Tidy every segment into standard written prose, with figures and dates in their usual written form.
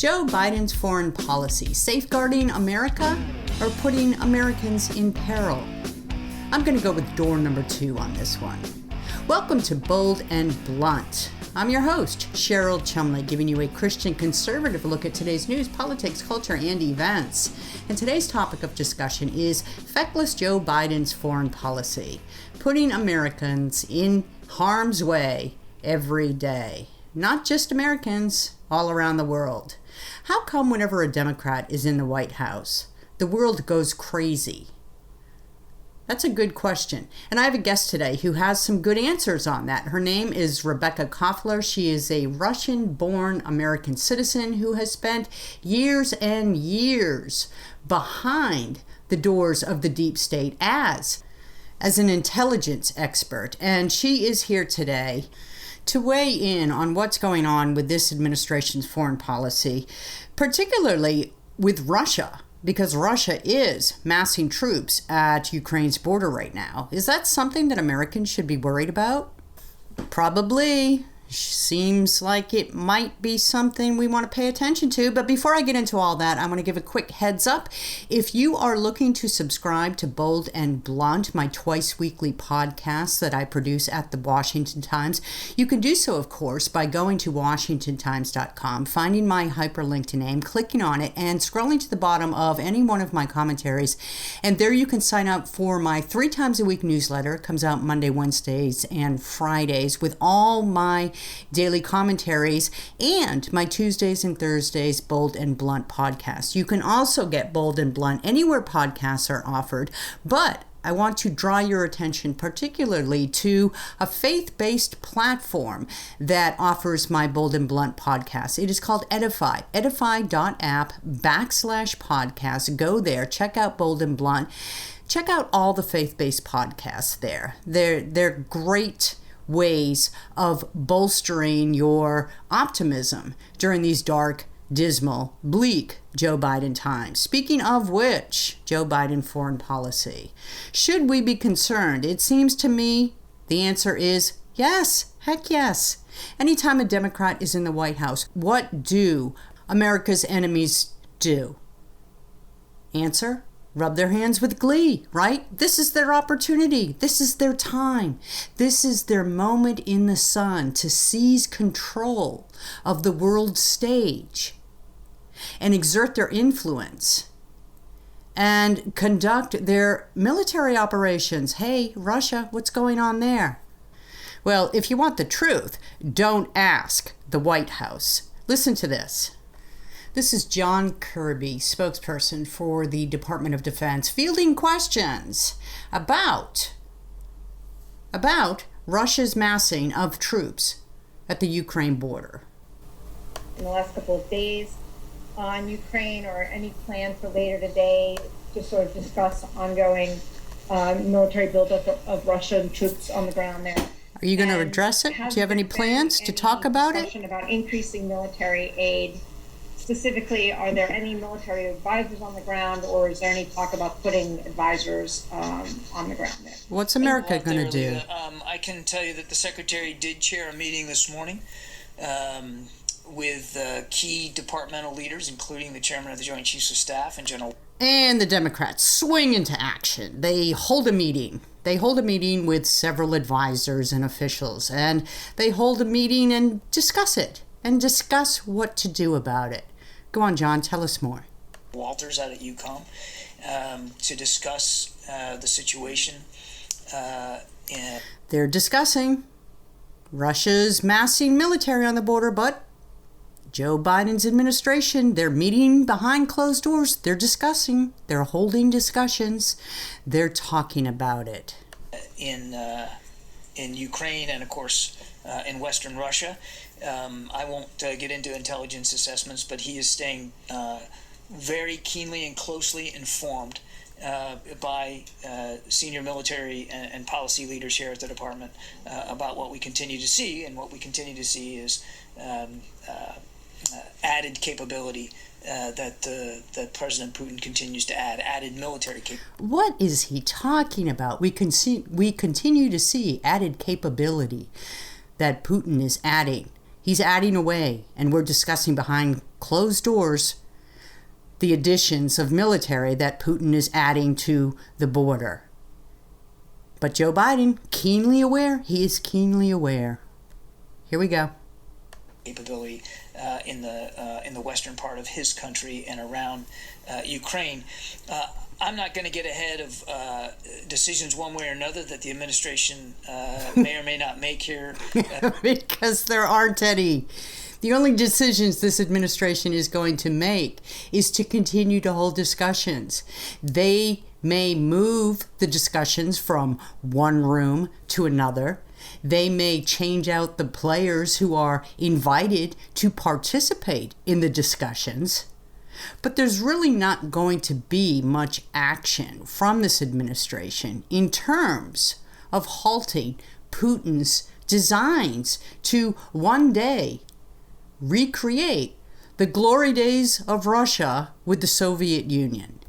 Joe Biden's foreign policy safeguarding America or putting Americans in peril? I'm going to go with door number 2 on this one. Welcome to Bold and Blunt. I'm your host, Cheryl Chumley, giving you a Christian conservative look at today's news, politics, culture, and events. And today's topic of discussion is Feckless Joe Biden's foreign policy, putting Americans in harm's way every day. Not just Americans, all around the world. How come whenever a Democrat is in the White House, the world goes crazy? That's a good question. And I have a guest today who has some good answers on that. Her name is Rebekah Koffler. She is a Russian-born American citizen who has spent years and years behind the doors of the deep state as an intelligence expert. And she is here today to weigh in on what's going on with this administration's foreign policy, particularly with Russia. Because Russia is massing troops at Ukraine's border right now. Is that something that Americans should be worried about? Probably. Seems like it might be something we want to pay attention to. But before I get into all that, I want to give a quick heads up. If you are looking to subscribe to Bold and Blunt, my twice weekly podcast that I produce at the Washington Times, you can do so, of course, by going to WashingtonTimes.com, finding my hyperlinked name, clicking on it, and scrolling to the bottom of any one of my commentaries. And there you can sign up for my 3 times a week newsletter. It comes out Monday, Wednesdays, and Fridays with all my daily commentaries and my Tuesdays and Thursdays Bold and Blunt podcast. You can also get Bold and Blunt anywhere podcasts are offered, but I want to draw your attention particularly to a faith-based platform that offers my Bold and Blunt podcast. It is called Edify, edify.app/podcast. Go there, check out Bold and Blunt. Check out all the faith-based podcasts there. They're great ways of bolstering your optimism during these dark, dismal, bleak Joe Biden times. Speaking of which, Joe Biden foreign policy. Should we be concerned? It seems to me the answer is yes. Heck yes. Anytime a Democrat is in the White House, what do America's enemies do? Answer: rub their hands with glee, right? This is their opportunity. This is their time. This is their moment in the sun to seize control of the world stage and exert their influence and conduct their military operations. Hey, Russia, what's going on there? Well, if you want the truth, don't ask the White House. Listen to this. This is John Kirby, spokesperson for the Department of Defense, fielding questions about Russia's massing of troops at the Ukraine border. In the last couple of days on Ukraine, or any plan for later today to sort of discuss ongoing military buildup of Russian troops on the ground there. Are you going to address it? Do you have any plans to talk about it? About increasing military aid. Specifically, are there any military advisors on the ground, or is there any talk about putting advisors on the ground there? What's America going to do? I can tell you that the Secretary did chair a meeting this morning with key departmental leaders, including the Chairman of the Joint Chiefs of Staff and General. And the Democrats swing into action. They hold a meeting. They hold a meeting with several advisors and officials, and they hold a meeting and discuss it, and discuss what to do about it. Go on, John, tell us more. Walters out at UCOM to discuss the situation. They're discussing Russia's massing military on the border, but Joe Biden's administration, they're meeting behind closed doors. They're discussing. They're holding discussions. They're talking about it. In Ukraine and, of course, in Western Russia. I won't get into intelligence assessments, but he is staying very keenly and closely informed by senior military and policy leaders here at the department about what we continue to see. And what we continue to see is added capability that President Putin continues to added military capability. What is he talking about? We continue to see added capability that Putin is adding. He's adding away, and we're discussing behind closed doors the additions of military that Putin is adding to the border. But Joe Biden, keenly aware, he is keenly aware. Here we go. Capability in the western part of his country and around Ukraine. I'm not going to get ahead of decisions one way or another that the administration may or may not make here. Because there aren't any. The only decisions this administration is going to make is to continue to hold discussions. They may move the discussions from one room to another. They may change out the players who are invited to participate in the discussions. But there's really not going to be much action from this administration in terms of halting Putin's designs to one day recreate the glory days of Russia with the Soviet Union.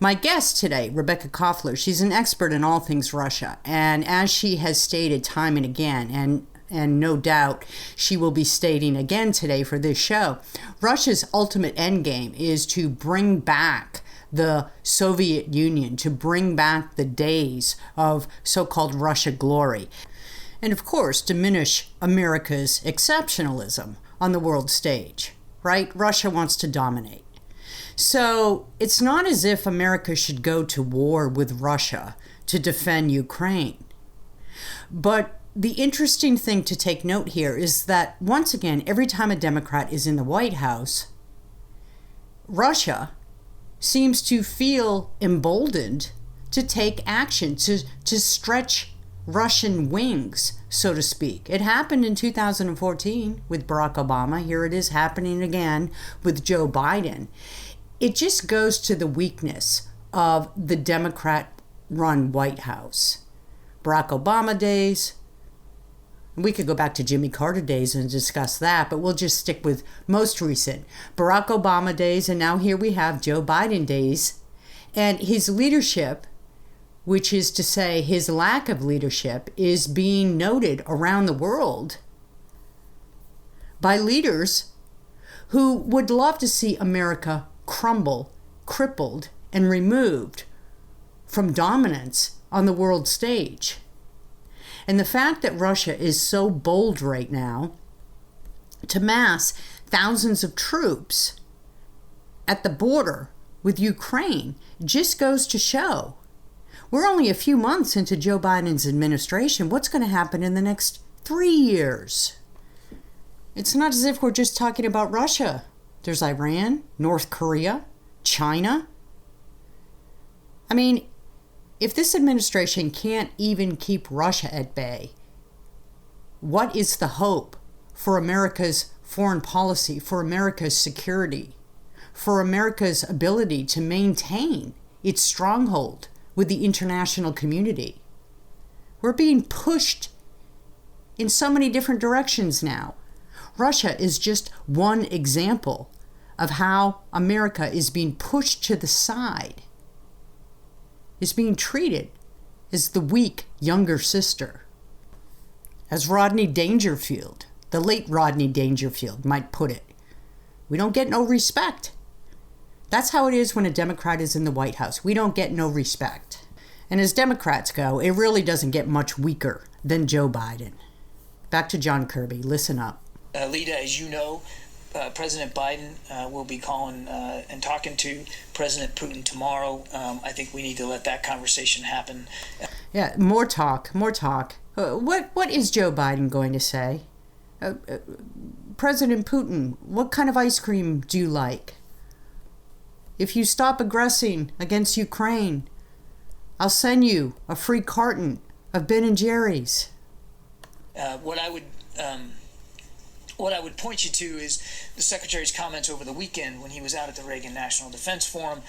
My guest today, Rebekah Koffler, she's an expert in all things Russia, and as she has stated time and again, and no doubt she will be stating again today for this show, Russia's ultimate endgame is to bring back the Soviet Union, to bring back the days of so-called Russia glory, and of course diminish America's exceptionalism on the world stage, right? Russia wants to dominate. So it's not as if America should go to war with Russia to defend Ukraine. But the interesting thing to take note here is that, once again, every time a Democrat is in the White House, Russia seems to feel emboldened to take action, to stretch Russian wings, so to speak. It happened in 2014 with Barack Obama. Here it is happening again with Joe Biden. It just goes to the weakness of the Democrat-run White House. Barack Obama days, we could go back to Jimmy Carter days and discuss that, but we'll just stick with most recent. Barack Obama days, and now here we have Joe Biden days. And his leadership, which is to say his lack of leadership, is being noted around the world by leaders who would love to see America crumble, crippled, and removed from dominance on the world stage. And the fact that Russia is so bold right now to mass thousands of troops at the border with Ukraine just goes to show we're only a few months into Joe Biden's administration. What's going to happen in the next 3 years? It's not as if we're just talking about Russia. There's Iran, North Korea, China. I mean, if this administration can't even keep Russia at bay, what is the hope for America's foreign policy, for America's security, for America's ability to maintain its stronghold with the international community? We're being pushed in so many different directions now. Russia is just one example of how America is being pushed to the side, is being treated as the weak younger sister. As Rodney Dangerfield, the late Rodney Dangerfield, might put it, we don't get no respect. That's how it is when a Democrat is in the White House. We don't get no respect. And as Democrats go, it really doesn't get much weaker than Joe Biden. Back to John Kirby. Listen up. Lita, as you know, President Biden will be calling and talking to President Putin tomorrow. I think we need to let that conversation happen. Yeah, more talk. What is Joe Biden going to say? President Putin, what kind of ice cream do you like? If you stop aggressing against Ukraine, I'll send you a free carton of Ben & Jerry's. What I would point you to is the Secretary's comments over the weekend when he was out at the Reagan National Defense Forum,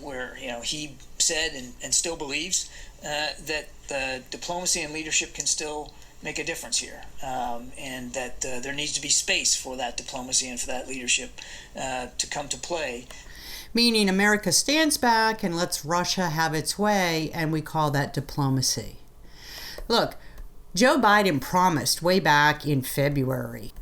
where he said and still believes that diplomacy and leadership can still make a difference here, and that there needs to be space for that diplomacy and for that leadership to come to play. Meaning America stands back and lets Russia have its way, and we call that diplomacy. Look, Joe Biden promised way back in February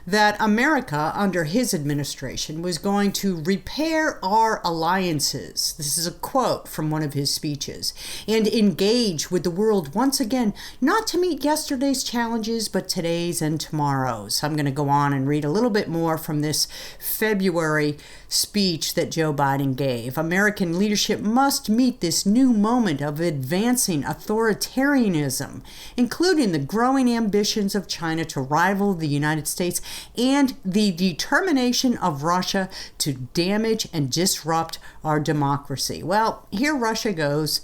that America, under his administration, was going to repair our alliances. This is a quote from one of his speeches. And engage with the world once again, not to meet yesterday's challenges, but today's and tomorrow's. I'm going to go on and read a little bit more from this February speech that Joe Biden gave. American leadership must meet this new moment of advancing authoritarianism, including the growing ambitions of China to rival the United States and the determination of Russia to damage and disrupt our democracy. Well, here Russia goes,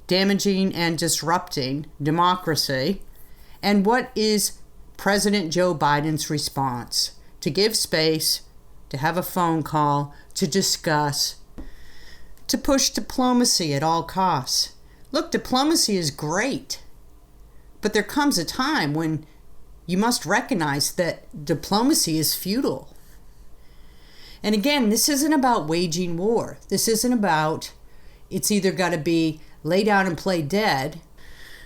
damaging and disrupting democracy. And what is President Joe Biden's response? To give space, to have a phone call, to discuss, to push diplomacy at all costs. Look, diplomacy is great, but there comes a time when you must recognize that diplomacy is futile. And again, this isn't about waging war. This isn't about, it's either got to be lay down and play dead,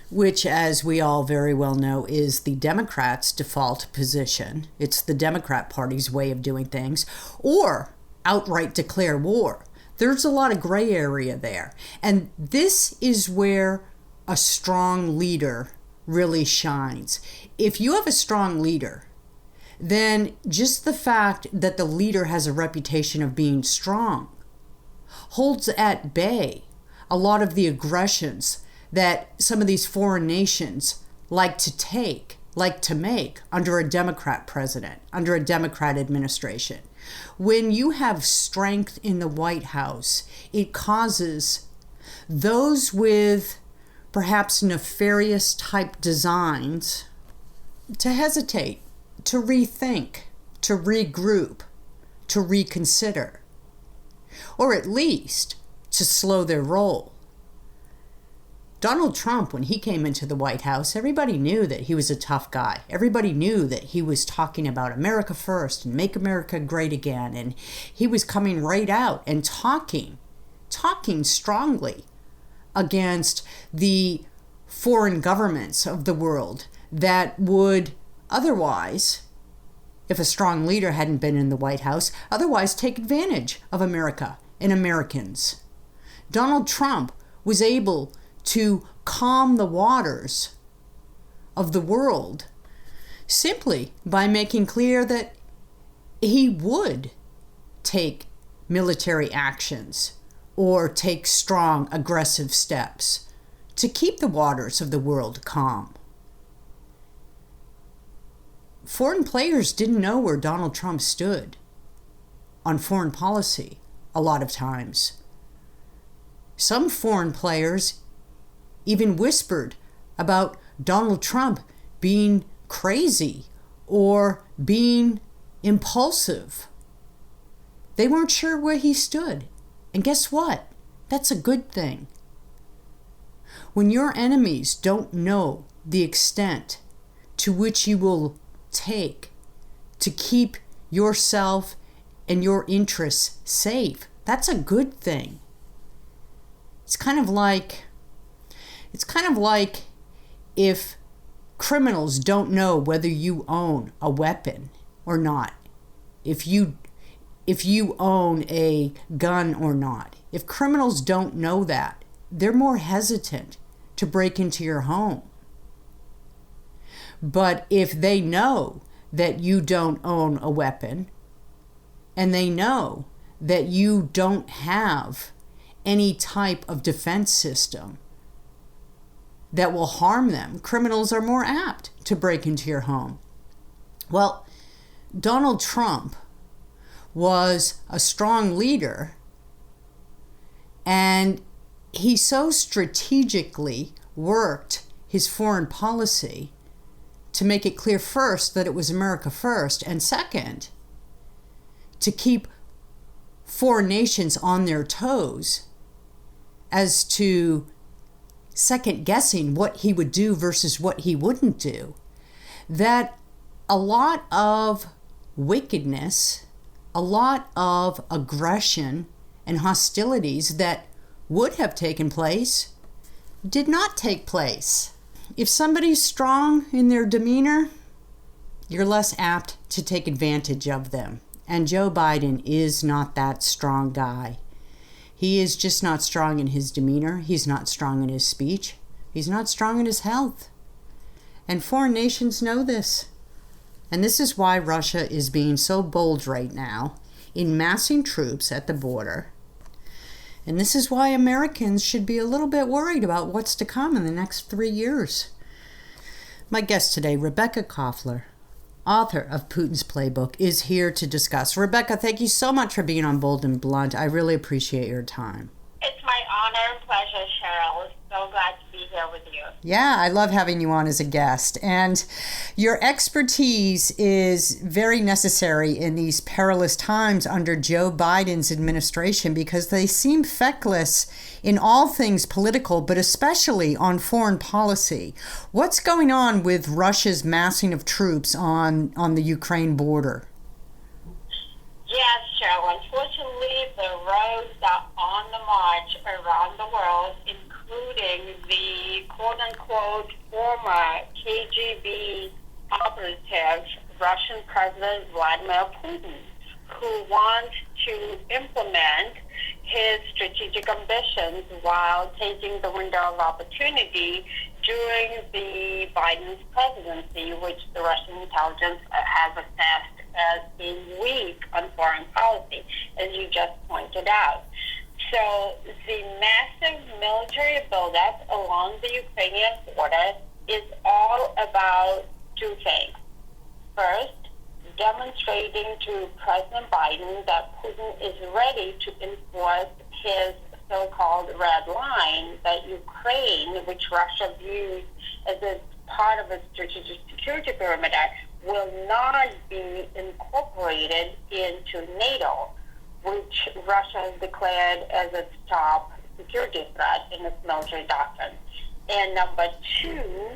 which, as we all very well know, is the Democrats' default position. It's the Democrat Party's way of doing things, or outright declare war. There's a lot of gray area there. And this is where a strong leader really shines. If you have a strong leader, then just the fact that the leader has a reputation of being strong holds at bay a lot of the aggressions that some of these foreign nations like to make under a Democrat president, under a Democrat administration. When you have strength in the White House, it causes those with perhaps nefarious type designs to hesitate, to rethink, to regroup, to reconsider, or at least to slow their roll. Donald Trump, when he came into the White House, everybody knew that he was a tough guy. Everybody knew that he was talking about America first and make America great again. And he was coming right out and talking strongly against the foreign governments of the world that would otherwise, if a strong leader hadn't been in the White House, otherwise take advantage of America and Americans. Donald Trump was able to calm the waters of the world simply by making clear that he would take military actions or take strong, aggressive steps to keep the waters of the world calm. Foreign players didn't know where Donald Trump stood on foreign policy a lot of times. Some foreign players even whispered about Donald Trump being crazy or being impulsive. They weren't sure where he stood. And guess what? That's a good thing. When your enemies don't know the extent to which you will take to keep yourself and your interests safe, that's a good thing. It's kind of like if criminals don't know whether you own a weapon or not, if you own a gun or not. If criminals don't know that, they're more hesitant to break into your home. But if they know that you don't own a weapon, and they know that you don't have any type of defense system that will harm them, criminals are more apt to break into your home. Well, Donald Trump was a strong leader, and he so strategically worked his foreign policy to make it clear, first, that it was America first, and second, to keep foreign nations on their toes as to second guessing what he would do versus what he wouldn't do, that a lot of wickedness, a lot of aggression and hostilities that would have taken place did not take place. if somebody's strong in their demeanor, you're less apt to take advantage of them. And Joe Biden is not that strong guy. He is just not strong in his demeanor. He's not strong in his speech. He's not strong in his health. And foreign nations know this. And this is why Russia is being so bold right now in massing troops at the border. And this is why Americans should be a little bit worried about what's to come in the next 3 years. My guest today, Rebekah Koffler, author of Putin's Playbook, is here to discuss. Rebekah, thank you so much for being on Bold and Blunt. I really appreciate your time. It's my honor and pleasure, Cheryl. So glad to be here with you. Yeah, I love having you on as a guest. And your expertise is very necessary in these perilous times under Joe Biden's administration because they seem feckless in all things political, but especially on foreign policy. What's going on with Russia's massing of troops on the Ukraine border? Yes, Cheryl. Unfortunately, the roads are on the march around the world, including the quote-unquote former KGB operative, Russian President Vladimir Putin, who wants to implement his strategic ambitions while taking the window of opportunity during the Biden's presidency, which the Russian intelligence has assessed as being weak on foreign policy, as you just pointed out. So the massive military buildup along the Ukrainian border is all about two things. First, demonstrating to President Biden that Putin is ready to enforce his so-called red line that Ukraine, which Russia views as a part of its strategic security perimeter, will not be incorporated into NATO, which Russia has declared as its top security threat in its military doctrine. And number two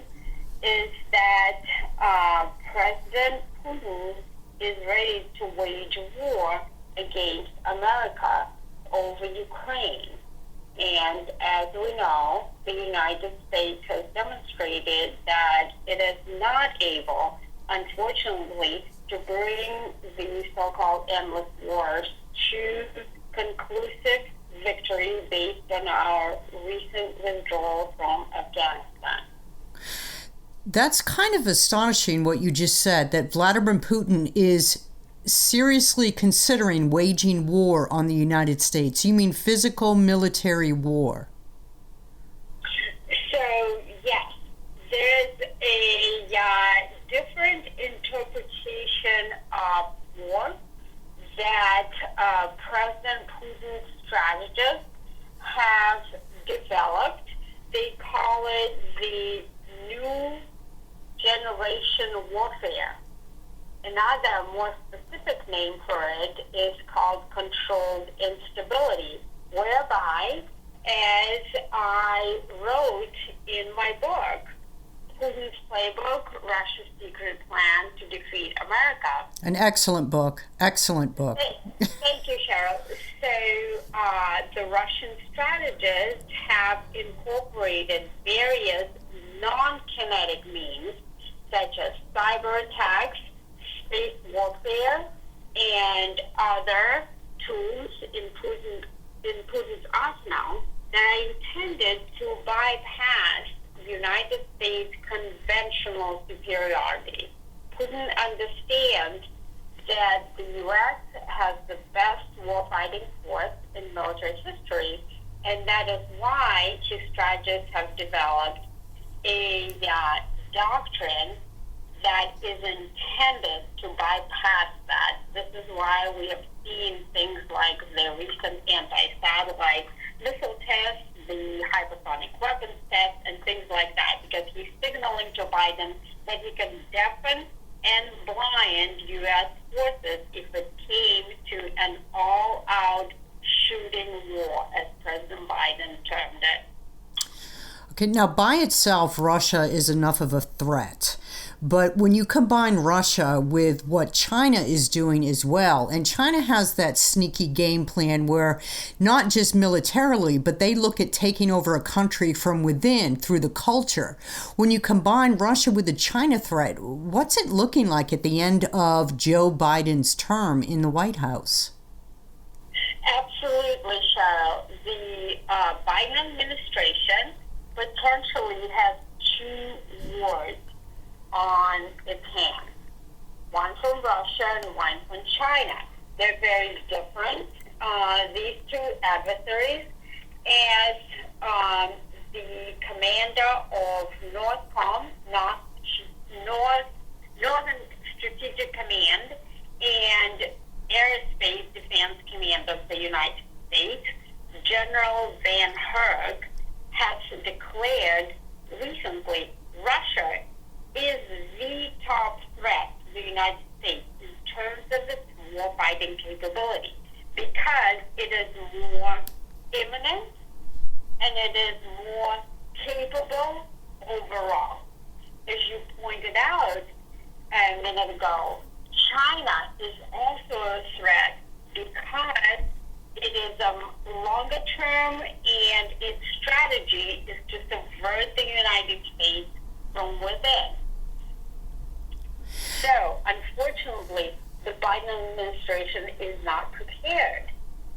is that President Putin is ready to wage war against America over Ukraine. And as we know, the United States has demonstrated that it is not able, unfortunately, to bring the so-called endless wars to conclusive victory based on our recent withdrawal from Afghanistan. That's kind of astonishing what you just said, that Vladimir Putin is seriously considering waging war on the United States. You mean physical military war? So, yes, there's a different interpretation of war that President Putin's strategists have developed. They call it the new generation warfare. Another more specific name for it is called controlled instability, whereby, as I wrote in my book, Putin's Playbook, Russia's Secret Plan to Defeat America. An excellent book. Excellent book. Thank you, Cheryl. So the Russian strategists have incorporated various non-kinetic means, such as cyber attacks, space warfare, and other tools in Putin's arsenal that are intended to bypass the United States' conventional superiority. Putin understands that the U.S. has the best warfighting force in military history, and that is why his strategists have developed a doctrine that is intended to bypass that. This is why we have seen things like the recent anti-satellite missile tests, the hypersonic weapons test, and things like that, because he's signaling to Biden that he can deafen and blind U.S. forces if it came to an all-out shooting war, as President Biden termed it. Okay, now by itself, Russia is enough of a threat. But when you combine Russia with what China is doing as well, and China has that sneaky game plan where not just militarily, but they look at taking over a country from within through the culture. When you combine Russia with the China threat, what's it looking like at the end of Joe Biden's term in the White House? Absolutely, Cheryl. The Biden administration potentially has two wars on its hands, one from Russia and one from China. They're very different, these two adversaries, as the commander of Northern Strategic Command and Aerospace Defense Command of the United States, General Van Herk, has declared recently Russia is the top threat to the United States in terms of its war-fighting capability because it is more imminent and it is more capable overall. As you pointed out a minute ago, China is also a threat because it is longer term and its strategy is to subvert the United States from within. So, unfortunately, the Biden administration is not prepared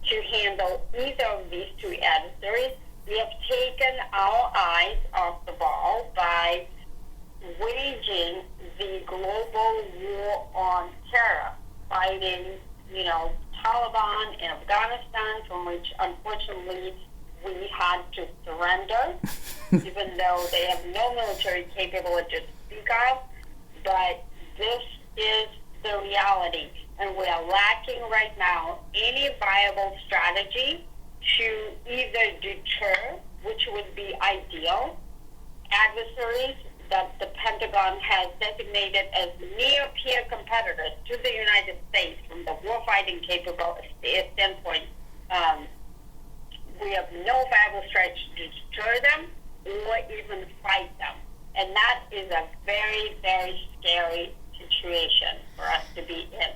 to handle either of these two adversaries. We have taken our eyes off the ball by waging the global war on terror, fighting, Taliban in Afghanistan, from which unfortunately we had to surrender, even though they have no military capability to speak of. But this is the reality, and we are lacking right now any viable strategy to either deter, which would be ideal, adversaries that the Pentagon has designated as near-peer competitors to the United States from the warfighting capability standpoint. We have no viable strategy to deter them or even fight them. And that is a very, very scary situation for us to be in.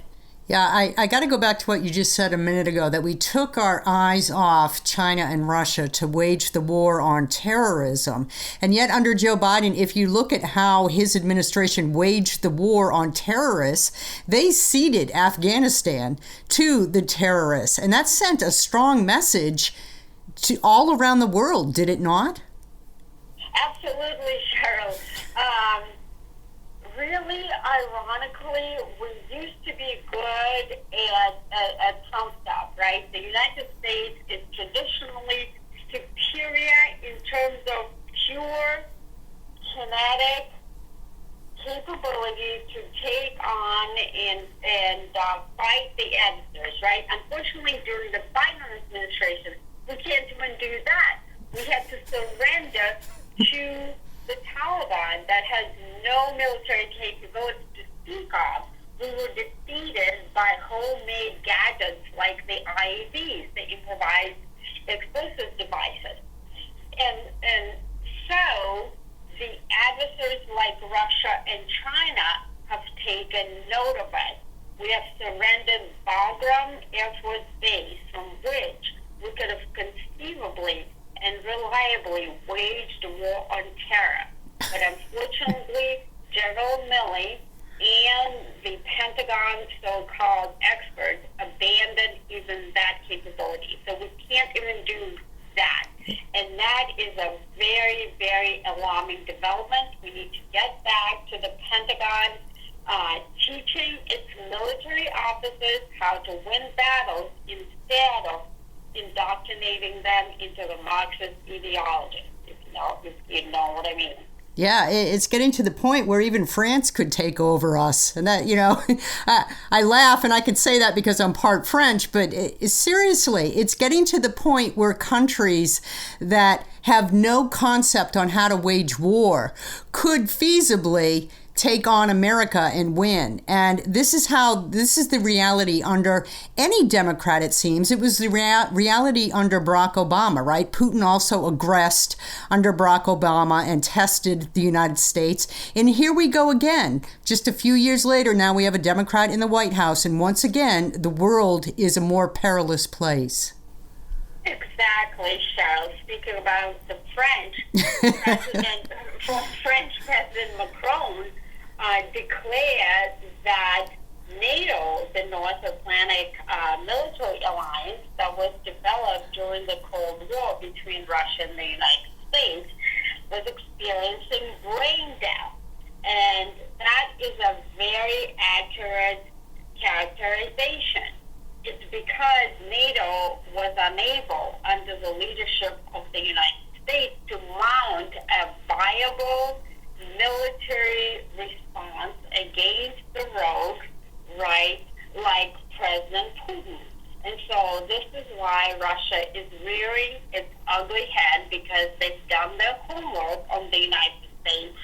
Yeah, I got to go back to what you just said a minute ago, that we took our eyes off China and Russia to wage the war on terrorism. And yet under Joe Biden, if you look at how his administration waged the war on terrorists, they ceded Afghanistan to the terrorists. And that sent a strong message to all around the world, did it not? Absolutely, Cheryl. Really, ironically, we used to be good at some stuff, right? The United States is traditionally superior in terms of pure kinetic capability to take on and fight the adversaries, right? Unfortunately, during the Biden administration, we can't even do that. We had to surrender to the Taliban that has no military capability to speak of. We were defeated by homemade gadgets like the IEDs, the improvised explosive devices. And so the adversaries like Russia and China have taken note of it. We have surrendered Bagram Air Force Base, from which we could have conceivably and reliably waged a war on terror. But unfortunately, General Milley and the Pentagon so-called experts abandoned even that capability. So we can't even do that. And that is a very, very alarming development. We need to get back to the Pentagon teaching its military officers how to win battles instead of indoctrinating them into the Marxist ideology, if you know what I mean. Yeah, it's getting to the point where even France could take over us. And that, I laugh, and I can say that because I'm part French, but seriously, it's getting to the point where countries that have no concept on how to wage war could feasibly take on America and win. And this is the reality under any Democrat, it seems. It was the reality under Barack Obama, right? Putin also aggressed under Barack Obama and tested the United States. And here we go again. Just a few years later, now we have a Democrat in the White House. And once again, the world is a more perilous place. Exactly, Cheryl. Speaking about the French President Macron declared that NATO, the North Atlantic military alliance that was developed during the Cold War between Russia and the United States, was experiencing brain death. And that is a very accurate characterization. It's because NATO was unable, under the leadership of the United States, to mount a viable military response against the rogue, right, like President Putin. And so this is why Russia is rearing its ugly head, because they've done their homework on the United States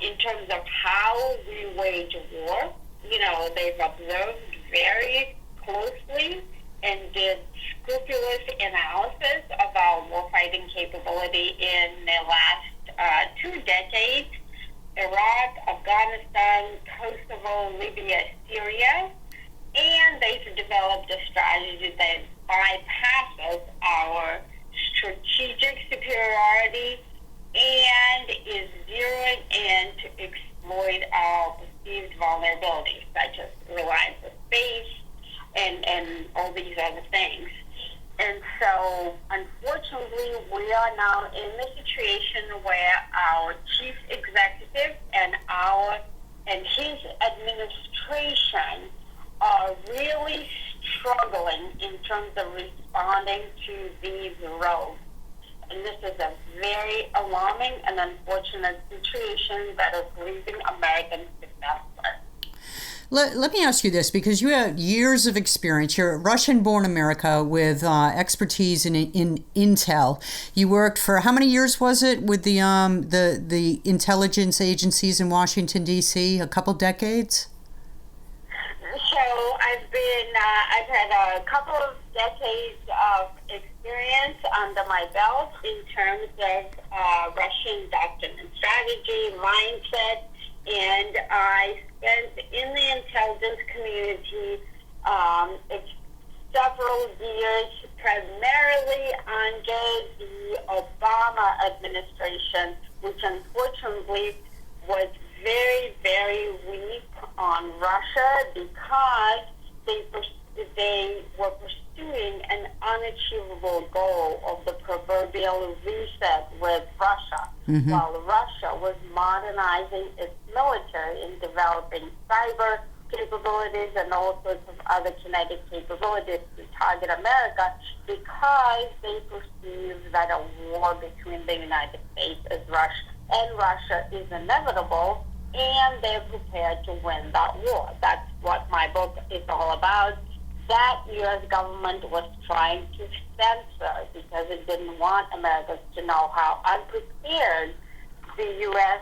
in terms of how we wage war. You know, they've observed very closely and did scrupulous analysis of our warfighting capability in the last 2 decades: Iraq, Afghanistan, Kosovo, Libya, Syria. And they've developed a strategy that bypasses our strategic superiority and is zeroing in to exploit our perceived vulnerabilities, such as reliance on space, and all these other things. And so, unfortunately, we are now in the situation where our chief executive and his administration are really struggling in terms of responding to these rogues. And this is a very alarming and unfortunate situation that is leaving Americans defenseless. Let me ask you this, because you have years of experience. You're a Russian-born America with expertise in intel. You worked for, how many years was it, with the intelligence agencies in Washington, D.C.? A couple decades? So I've had a couple of decades of experience under my belt in terms of Russian doctrine and strategy, mindset, and I spent in the intelligence community several years, primarily under the Obama administration, which unfortunately was very, very weak on Russia because they were pursuing an unachievable goal of the proverbial reset with Russia, while Russia was modernizing its military and developing cyber capabilities and all sorts of other kinetic capabilities to target America, because they perceive that a war between the United States and Russia is inevitable, and they're prepared to win that war. That's what my book is all about. That U.S. government was trying to censor because it didn't want Americans to know how unprepared the U.S.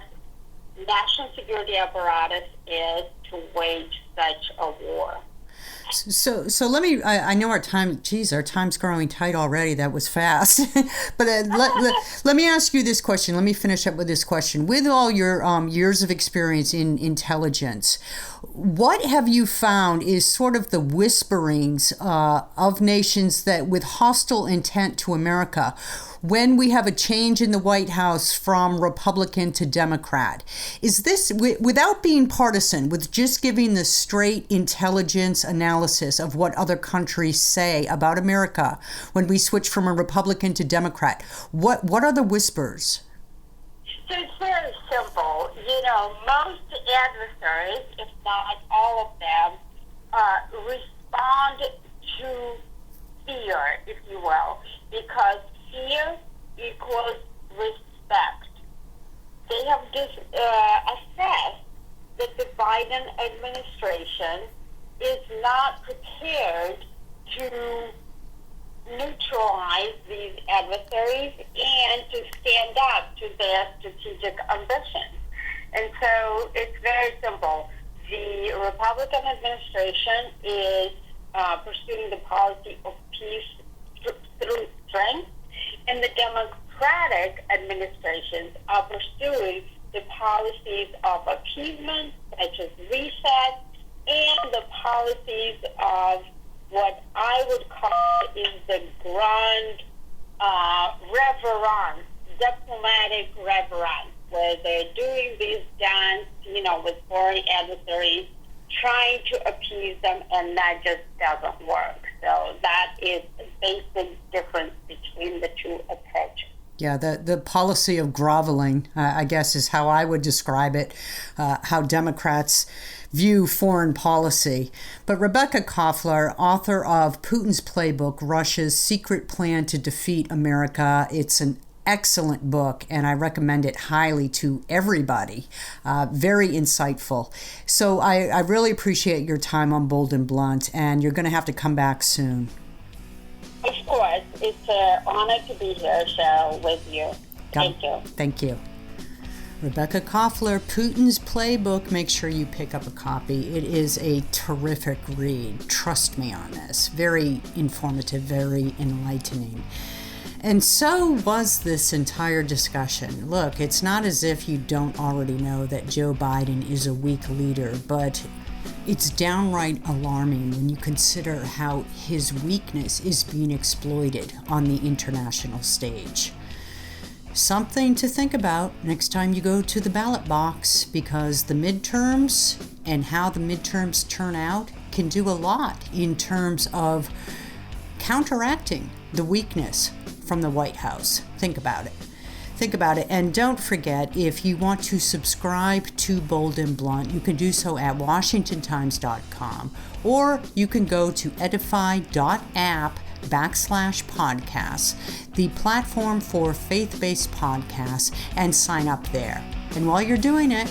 national security apparatus is to wage such a war. So let me, I know our time's growing tight already. That was fast. But let me ask you this question. Let me finish up with this question. With all your years of experience in intelligence, what have you found is sort of the whisperings of nations that with hostile intent to America when we have a change in the White House from Republican to Democrat? Is this, without being partisan, with just giving the straight intelligence analysis of what other countries say about America when we switch from a Republican to Democrat, what are the whispers? So it's very simple. You know, most adversaries, if not all of them, respond to fear, if you will, because fear equals respect. They have assessed that the Biden administration is not prepared to neutralize these adversaries and to stand up to their strategic ambitions. And so it's very simple. The Republican administration is pursuing the policy of peace through strength, and the Democratic administrations are pursuing the policies of appeasement, such as reset, and the policies of what I would call is the grand reverence, diplomatic reverence, where they're doing these dance, with foreign adversaries, trying to appease them, and that just doesn't work. So that is the basic difference between the two approaches. Yeah, the policy of groveling, I guess, is how I would describe it, how Democrats view foreign policy. But Rebekah Koffler, author of Putin's Playbook, Russia's Secret Plan to Defeat America, it's an excellent book, and I recommend it highly to everybody. Very insightful. So I really appreciate your time on Bold and Blunt, and you're going to have to come back soon. Of course. It's an honor to be here, Cheryl, with you. Thank you. Thank you. Rebekah Koffler, Putin's Playbook. Make sure you pick up a copy. It is a terrific read. Trust me on this. Very informative, very enlightening. And so was this entire discussion. Look, it's not as if you don't already know that Joe Biden is a weak leader, but it's downright alarming when you consider how his weakness is being exploited on the international stage. Something to think about next time you go to the ballot box, because the midterms and how the midterms turn out can do a lot in terms of counteracting the weakness from the White House. Think about it. Think about it. And don't forget, if you want to subscribe to Bold and Blunt, you can do so at WashingtonTimes.com, or you can go to edify.app/podcasts, the platform for faith-based podcasts, and sign up there. And while you're doing it,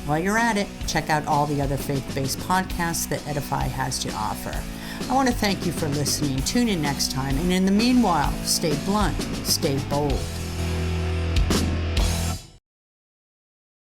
while you're at it, check out all the other faith-based podcasts that Edify has to offer. I want to thank you for listening. Tune in next time. And in the meanwhile, stay blunt, stay bold.